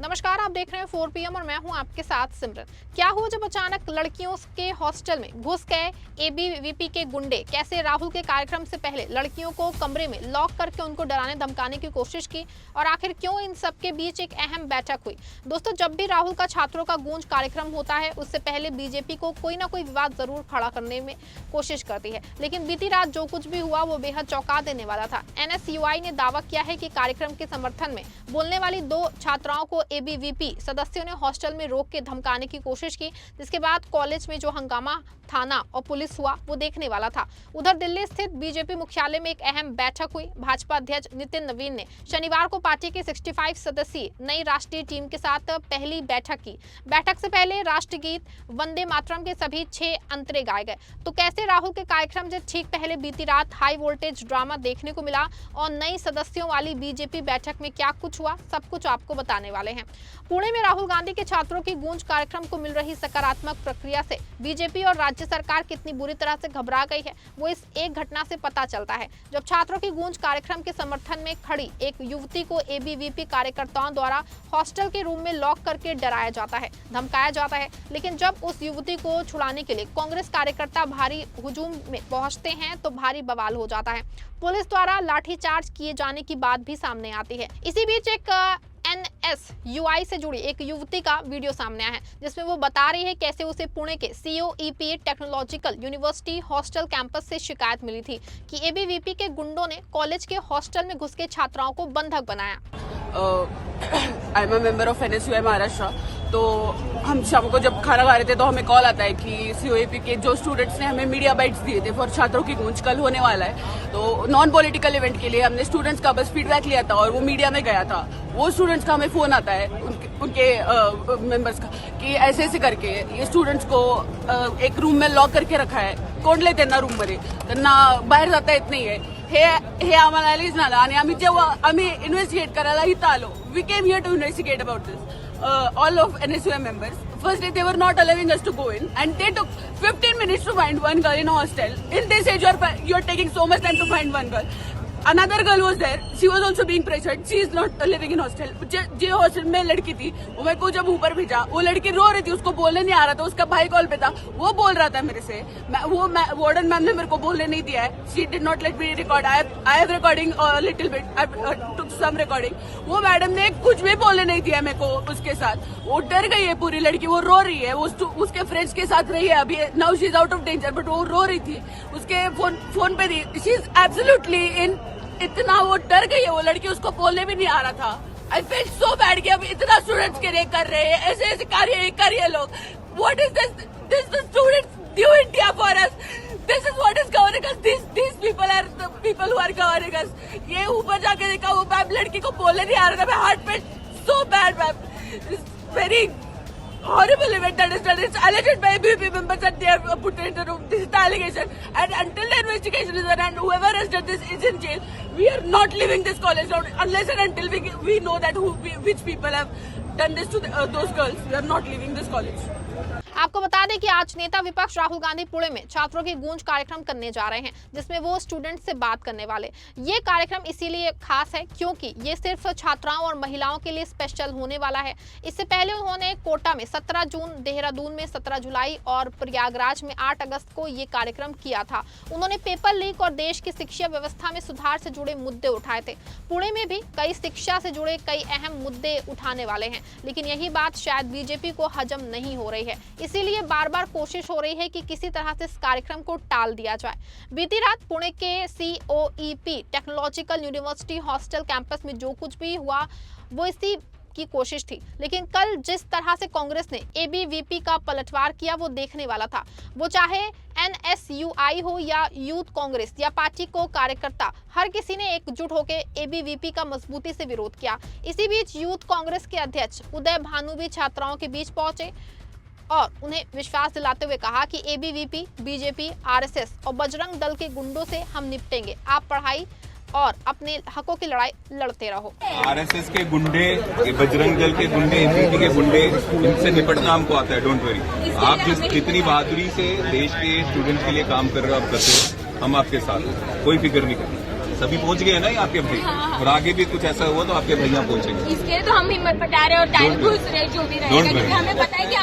नमस्कार, आप देख रहे हैं 4 PM और मैं हूं आपके साथ सिमरन। क्या हुआ जब अचानक लड़कियों के हॉस्टल में घुस गए एबीवीपी के गुंडे? कैसे राहुल के कार्यक्रम से पहले लड़कियों को कमरे में लॉक करके उनको डराने धमकाने की कोशिश की और आखिर क्यों इन सब के बीच एक अहम बैठक हुई? दोस्तों, जब भी राहुल का छात्रों का गूंज कार्यक्रम होता है उससे पहले बीजेपी को कोई ना कोई विवाद जरूर खड़ा करने में कोशिश करती है, लेकिन बीती रात जो कुछ भी हुआ वो बेहद चौंका देने वाला था। एनएसयूआई ने दावा किया है कि कार्यक्रम के समर्थन में बोलने वाली 2 छात्राओं को एबीवीपी सदस्यों ने हॉस्टल में रोक के धमकाने की कोशिश की, जिसके बाद कॉलेज में जो हंगामा थाना और पुलिस हुआ वो देखने वाला था। उधर दिल्ली स्थित बीजेपी मुख्यालय में एक अहम बैठक हुई। भाजपा अध्यक्ष नितिन नवीन ने शनिवार को पार्टी के 65 सदस्यीय नई राष्ट्रीय टीम के साथ पहली बैठक की। बैठक से पहले राष्ट्रगीत वंदे मातरम के सभी 6 अंतरे गाए गए। तो कैसे राहुल के कार्यक्रम से ठीक पहले बीती रात हाई वोल्टेज ड्रामा देखने को मिला और नई सदस्यों वाली बीजेपी बैठक में क्या कुछ हुआ, सब कुछ आपको बताने वाले हैं। पुणे में राहुल गांधी के छात्रों की गूंज कार्यक्रम को मिल रही सकारात्मक प्रतिक्रिया से बीजेपी और राज्य सरकार कितनी बुरी तरह से घबरा गई है वो इस एक घटना से पता चलता है, जब छात्रों की गूंज कार्यक्रम के समर्थन में खड़ी एक युवती को एबीवीपी कार्यकर्ताओं द्वारा हॉस्टल के रूम में लॉक करके डराया जाता है, धमकाया जाता है। लेकिन जब उस युवती को छुड़ाने के लिए कांग्रेस कार्यकर्ता भारी हुजूम में पहुंचते हैं तो भारी बवाल हो जाता है। पुलिस द्वारा लाठीचार्ज किए जाने की बात भी सामने आती है। इसी बीच एक एनएसयूआई से जुड़ी एक युवती का वीडियो सामने आया है, जिसमें वो बता रही है कैसे उसे पुणे के COEP technological university hostel campus से शिकायत मिली थी कि एबीवीपी के गुंडों ने कॉलेज के हॉस्टल में घुस के छात्राओं को बंधक बनाया। I am a member of NSUI Maharashtra. तो हम शाम को जब खाना खा रहे थे तो हमें कॉल आता है कि COEP के जो स्टूडेंट्स ने हमें मीडिया बाइट्स दिए थे फॉर छात्रों की गूंज कल होने वाला है। तो नॉन पॉलिटिकल इवेंट के लिए हमने स्टूडेंट्स का बस फीडबैक लिया था और वो मीडिया में गया था। वो स्टूडेंट्स का हमें फोन आता है उनके मेंबर्स का कि ऐसे ऐसे करके ये स्टूडेंट्स को एक रूम में लॉक करके रखा है, कोंडले त्यांना रूम मध्ये, त्यांना बाहेर जाता येत नाहीये। हे आम्हाला आलीच ना आणि आम्ही जेव्हा आम्ही इन्व्हेस्टिगेट करायला इथं आलो, we came here to investigate about this. All of NSUI members. First day they were not allowing us to go in, and they took 15 minutes to find one girl in a hostel. In this age, you're taking so much time to find one girl. Another girl was there. She was also being pressured. She is not living in hostel. जो hostel में लड़की थी वो मेरे को जब ऊपर भेजा, वो लड़की रो रही थी, उसको बोलने नहीं आ रहा था। उसका भाई कॉल पे था, वो बोल रहा था मेरे से। वो वार्डन मैम ने मेरे को बोलने नहीं दिया है। She did not let me record. I have recording a little bit. I took some recording. वो मैडम ने कुछ भी बोलने नहीं दिया मेरे को उसके साथ। वो डर गई है पूरी लड़की, वो रो रही है। वो उसके फ्रेंड्स के साथ रही है अभी। Now she is out of danger, but वो रो रही थी। उसके फोन पे थी। शी इज एब्सोल्युटली इन, इतना वो डर गई है वो लड़की, उसको बोलने भी नहीं आ रहा था। आई फील सो बैड कि अब इतना स्टूडेंट्स के लिए कर रहे हैं, ऐसे ऐसे कार्य कर रहे हैं लोग। What is this the students new India for us, this is what is governing us, this people are the people who are governing us. ये ऊपर जाके देखा वो मैम लड़की को बोलने नहीं आ रहा था। मैं हार्ट पे so bad ma'am, very horrible event that is done. It's alleged by ABVP members that they have put into this is the allegation, and until the investigation is done and whoever has done this is in jail, we are not leaving this college now unless and until we know that which people have done this to those girls. We are not leaving this college. आपको बता दें कि आज नेता विपक्ष राहुल गांधी पुणे में छात्रों की गूंज कार्यक्रम करने जा रहे हैं, जिसमें वो स्टूडेंट से बात करने वाले। ये कार्यक्रम इसीलिए खास है क्योंकि ये सिर्फ छात्राओं और महिलाओं के लिए स्पेशल होने वाला है। इससे पहले उन्होंने कोटा में 17 जून, देहरादून में 17 जुलाई और प्रयागराज में 8 अगस्त को ये कार्यक्रम किया था। उन्होंने पेपर लीक और देश की शिक्षा व्यवस्था में सुधार से जुड़े मुद्दे उठाए थे। पुणे में भी कई शिक्षा से जुड़े कई अहम मुद्दे उठाने वाले हैं, लेकिन यही बात शायद बीजेपी को हजम नहीं हो रही है। इसीलिए बार बार कोशिश हो रही है कि किसी तरह से इस कार्यक्रम को टाल दिया जाए। बीती रात पुणे के COEP technological university hostel campus में जो कुछ भी हुआ वो इसी की कोशिश थी, लेकिन कल जिस तरह से कांग्रेस ने एबीवीपी का पलटवार किया वो देखने वाला था। वो चाहे NSUI हो या यूथ कांग्रेस या पार्टी को कार्यकर्ता, हर किसी ने एकजुट होकर एबीवीपी का मजबूती से विरोध किया। इसी बीच यूथ कांग्रेस के अध्यक्ष उदय भानु भी छात्राओं के बीच पहुंचे और उन्हें विश्वास दिलाते हुए कहा कि एबीवीपी, बीजेपी, RSS और बजरंग दल के गुंडों से हम निपटेंगे। आप पढ़ाई और अपने हकों की लड़ाई लड़ते रहो। RSS के गुंडे, बजरंग दल के गुंडे, एबीवीपी के गुंडे, इनसे निपटना हमको आता है। डोंट वरी, आप जितनी बहादुरी से देश के स्टूडेंट्स के लिए काम कर रहे हो आप करते हो, हम आपके साथ हैं, कोई फिक्र नहीं करना। सभी पहुंच गए ना ये आपके भाई, और आगे भी कुछ ऐसा हुआ तो आपके भैया पहुंचेंगे। इसलिए तो हम हिम्मत बता रहे और टाइम घुस रहे जो भी रहेगा, क्योंकि हमें पता है कि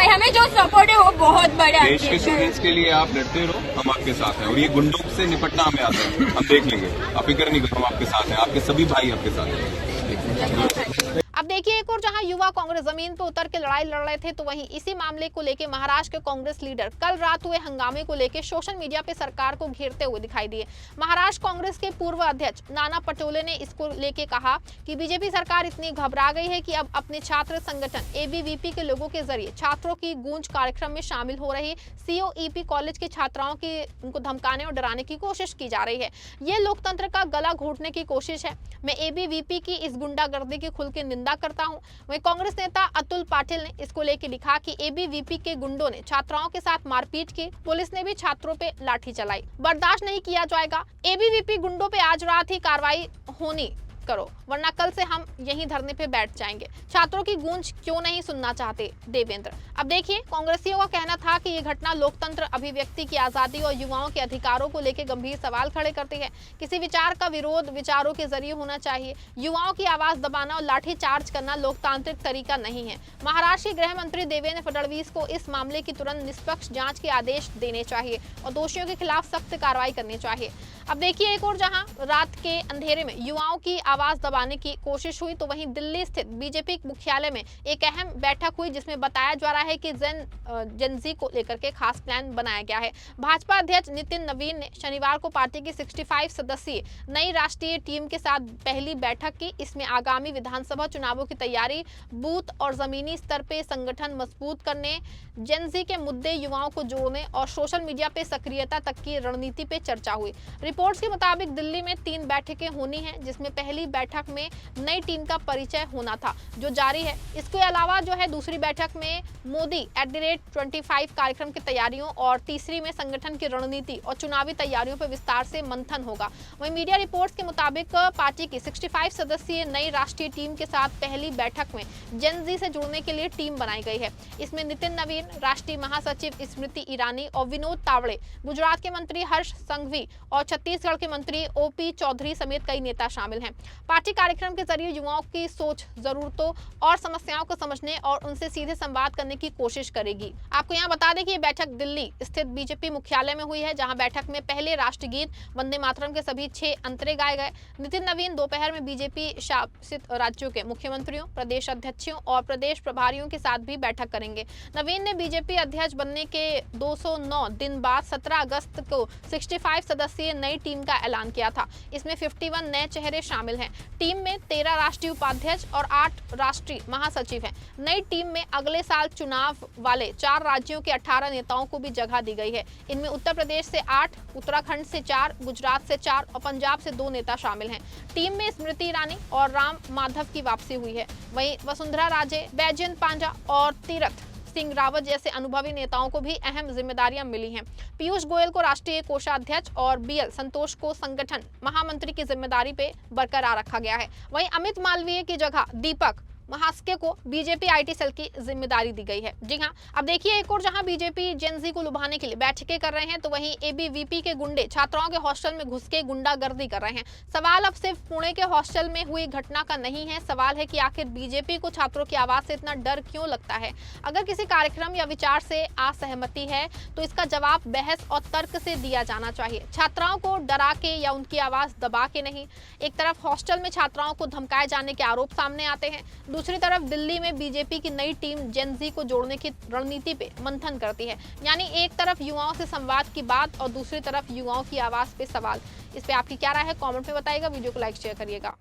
हमें जो सपोर्ट है वो बहुत बड़ा है। देश के स्टूडेंट्स के लिए आप लड़ते रहो, हम आपके साथ हैं, और ये गुंडों से निपटना हमें आता है, हम देख लेंगे, आप फिक्र नहीं करो, हम आपके साथ हैं, आपके सभी भाई आपके साथ हैं। अब देखिए, एक और जहां युवा कांग्रेस जमीन पर उतर के लड़ाई लड़ रहे थे, तो वहीं इसी मामले को लेकर महाराष्ट्र के कांग्रेस लीडर कल रात हुए हंगामे को लेकर सोशल मीडिया पे सरकार को घेरते हुए दिखाई दिए। महाराष्ट्र कांग्रेस के पूर्व अध्यक्ष नाना पटोले ने इसको लेकर कहा कि बीजेपी सरकार इतनी घबरा गई है कि अब अपने छात्र संगठन एबीवीपी के लोगों के जरिए छात्रों की गूंज कार्यक्रम में शामिल हो रही सीओईपी कॉलेज के छात्राओं की उनको धमकाने और डराने की कोशिश की जा रही है। ये लोकतंत्र का गला घोटने की कोशिश है। मैं एबीवीपी की इस गुंडागर्दी की खुल के निंदा करता हूं। वहीं कांग्रेस नेता अतुल पाटिल ने इसको लेकर लिखा कि एबीवीपी के गुंडों ने छात्राओं के साथ मारपीट की, पुलिस ने भी छात्रों पे लाठी चलाई, बर्दाश्त नहीं किया जाएगा। एबीवीपी गुंडों पे आज रात ही कार्रवाई होनी करो, वरना कल से हम यहीं धरने पे बैठ जाएंगे। छात्रों की गूंज क्यों नहीं सुनना चाहते देवेंद्र। अब देखिए, कांग्रेसियों का कहना था कि ये घटना लोकतंत्र, अभिव्यक्ति की आजादी और युवाओं के अधिकारों को लेकर गंभीर सवाल खड़े करती है। किसी विचार का विरोध विचारों के जरिए होना चाहिए। युवाओं की आवाज दबाना और लाठी चार्ज करना लोकतांत्रिक तरीका नहीं है। महाराष्ट्र के गृह मंत्री देवेंद्र फडणवीस को इस मामले की तुरंत निष्पक्ष जांच के आदेश देने चाहिए और दोषियों के खिलाफ सख्त कार्रवाई करनी चाहिए। अब देखिए, एक और जहां रात के अंधेरे में युवाओं की आवाज दबाने की कोशिश हुई, तो वहीं दिल्ली स्थित बीजेपी मुख्यालय में एक अहम बैठक हुई, जिसमें बताया जा रहा है कि जेनजी को लेकर के खास प्लान बनाया गया है। भाजपा अध्यक्ष नितिन नवीन ने शनिवार को पार्टी की 65 सदस्यीय नई राष्ट्रीय टीम के साथ पहली बैठक की। इसमें आगामी विधानसभा चुनावों की तैयारी, बूथ और जमीनी स्तर पे संगठन मजबूत करने, जेनजी के मुद्दे, युवाओं को जोड़ने और सोशल मीडिया पे सक्रियता तक की रणनीति पे चर्चा हुई। रिपोर्ट्स के मुताबिक दिल्ली में 3 बैठकें होनी हैं, जिसमें पहली बैठक में नई टीम का परिचय होना था, जो जारी है। इसके अलावा जो है दूसरी बैठक में मोदी @25 कार्यक्रम की तैयारियों और तीसरी में संगठन की रणनीति और चुनावी तैयारियों पर विस्तार से मंथन होगा। वहीं मीडिया रिपोर्ट्स के मुताबिक पार्टी की 65 सदस्यीय नई राष्ट्रीय टीम के साथ पहली बैठक में जेनजी से जुड़ने के लिए टीम बनाई गई है। इसमें नितिन नवीन, राष्ट्रीय महासचिव स्मृति ईरानी और विनोद तावड़े, गुजरात के मंत्री हर्ष संघवी और छत्तीसगढ़ के मंत्री ओपी चौधरी समेत कई नेता शामिल हैं। पार्टी कार्यक्रम के जरिए युवाओं की सोच, जरूरतों और समस्याओं को समझने और उनसे सीधे संवाद करने की कोशिश करेगी। आपको यहाँ बता दें कि ये बैठक दिल्ली स्थित बीजेपी मुख्यालय में हुई है, जहां बैठक में पहले राष्ट्रगीत वंदे मातरम के सभी 6 अंतरे गाए गए। नितिन नवीन दोपहर में बीजेपी शासित राज्यों के मुख्यमंत्रियों, प्रदेश अध्यक्षों और प्रदेश प्रभारियों के साथ भी बैठक करेंगे। नवीन ने बीजेपी अध्यक्ष बनने के 209 दिन बाद 17 अगस्त को 65 सदस्यीय नई टीम का ऐलान किया था। इसमें 51 नए चेहरे शामिल हैं। टीम में 13 राष्ट्रीय उपाध्यक्ष और 8 राष्ट्रीय महासचिव हैं। नई टीम में अगले साल चुनाव वाले 4 राज्यों के 18 नेताओं को भी जगह दी गई है। इनमें उत्तर प्रदेश से 8, उत्तराखंड से 4, गुजरात से 4 और पंजाब से 2 नेता शामिल हैं। टीम में स्मृति ईरानी और राम माधव की वापसी हुई है। वहीं वसुंधरा राजे, बैजयंत पांडा और तीरथ सिंह रावत जैसे अनुभवी नेताओं को भी अहम जिम्मेदारियां मिली हैं। पीयूष गोयल को राष्ट्रीय कोषाध्यक्ष और बीएल संतोष को संगठन महामंत्री की जिम्मेदारी पे बरकरार रखा गया है। वहीं अमित मालवीय की जगह दीपक महास्के को बीजेपी आईटी सेल की जिम्मेदारी दी गई है। जी हां, अब देखिए, एक और जहां बीजेपी जेनजी को लुभाने के लिए बैठकें कर रहे हैं, तो वहीं एबीवीपी के गुंडे छात्राओं के हॉस्टल में घुस के गुंडागर्दी कर रहे हैं। सवाल अब सिर्फ पुणे के हॉस्टल में हुई घटना का नहीं है। सवाल है कि आखिर बीजेपी को छात्रों की आवाज से इतना डर क्यों लगता है। अगर किसी कार्यक्रम या विचार से असहमति है तो इसका जवाब बहस और तर्क से दिया जाना चाहिए, छात्राओं को डरा के या उनकी आवाज दबा के नहीं। एक तरफ हॉस्टल में छात्राओं को धमकाए जाने के आरोप सामने आते हैं, दूसरी तरफ दिल्ली में बीजेपी की नई टीम जेनजी को जोड़ने की रणनीति पे मंथन करती है। यानी एक तरफ युवाओं से संवाद की बात और दूसरी तरफ युवाओं की आवाज पे सवाल। इस पे आपकी क्या राय है, कमेंट में बताइएगा। वीडियो को लाइक शेयर करिएगा।